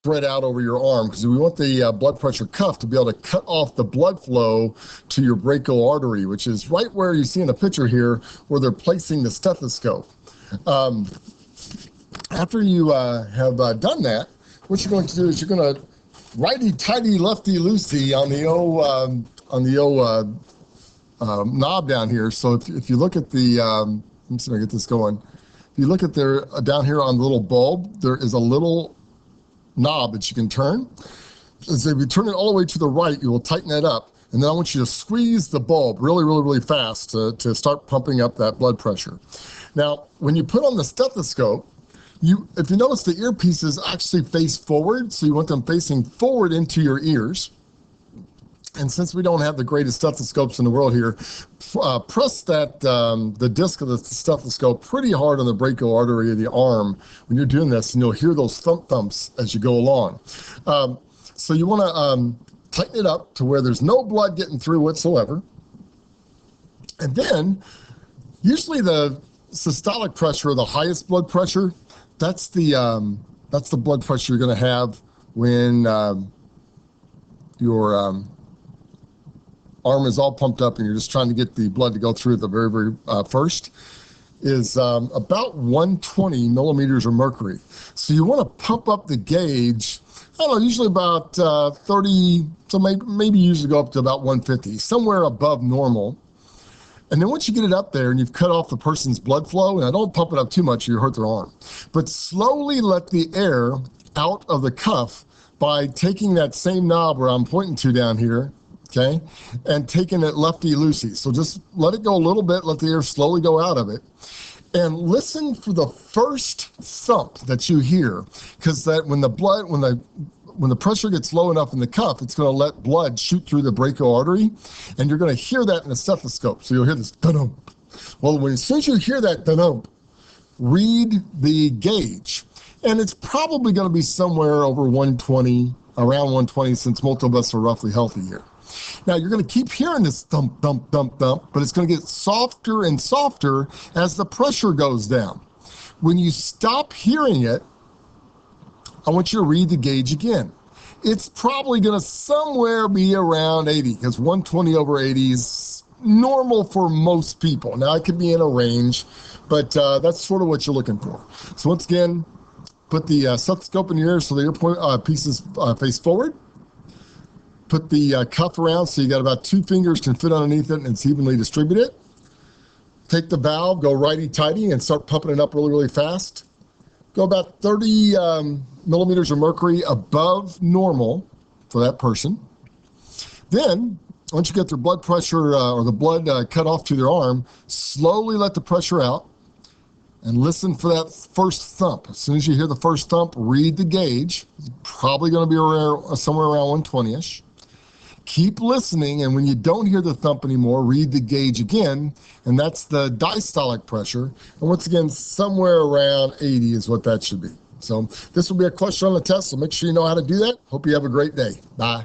spread out over your arm, because we want the blood pressure cuff to be able to cut off the blood flow to your brachial artery, which is right where you see in the picture here where they're placing the stethoscope. After you have done that, what you're going to do is you're going to righty-tighty, lefty-loosey on the old knob down here. So if you look at the, let me see if I get this going. If you look at there, down here on the little bulb, there is a little knob that you can turn. So if you turn it all the way to the right, you will tighten that up. And then I want you to squeeze the bulb really, really, really fast to start pumping up that blood pressure. Now, when you put on the stethoscope, if you notice, the earpieces actually face forward, so you want them facing forward into your ears. And since we don't have the greatest stethoscopes in the world here, press the disc of the stethoscope pretty hard on the brachial artery of the arm when you're doing this, and you'll hear those thumps as you go along. So you want to tighten it up to where there's no blood getting through whatsoever. And then, usually the systolic pressure, or the highest blood pressure, that's the blood pressure you're going to have when your arm is all pumped up and you're just trying to get the blood to go through the very, very first, is about 120 millimeters of mercury. So you want to pump up the gauge, I don't know, usually about 30, so maybe usually go up to about 150, somewhere above normal. And then once you get it up there and you've cut off the person's blood flow, and I don't pump it up too much, you hurt their arm, but slowly let the air out of the cuff by taking that same knob where I'm pointing to down here, okay, and taking it lefty-loosey. So just let it go a little bit, let the air slowly go out of it, and listen for the first thump that you hear, because that when the pressure gets low enough in the cuff, it's going to let blood shoot through the brachial artery, and you're going to hear that in the stethoscope. So you'll hear this dun-ump. Well, as soon as you hear that dun-ump, read the gauge, and it's probably going to be somewhere over 120, around 120, since most of us are roughly healthy here. Now, you're going to keep hearing this thump, thump, thump, thump, but it's going to get softer and softer as the pressure goes down. When you stop hearing it, I want you to read the gauge again. It's probably going to somewhere be around 80, because 120 over 80 is normal for most people. Now, it could be in a range, but that's sort of what you're looking for. So once again, put the stethoscope in your ear so the earpieces face forward. Put the cuff around so you got about 2 fingers can fit underneath it and it's evenly distributed. Take the valve, go righty-tighty, and start pumping it up really, really fast. Go about 30 millimeters of mercury above normal for that person. Then, once you get their blood pressure or the blood cut off to their arm, slowly let the pressure out and listen for that first thump. As soon as you hear the first thump, read the gauge. It's probably going to be somewhere around 120-ish. Keep listening, and when you don't hear the thump anymore, read the gauge again, and that's the diastolic pressure. And once again, somewhere around 80 is what that should be. So this will be a question on the test, so make sure you know how to do that. Hope you have a great day. Bye.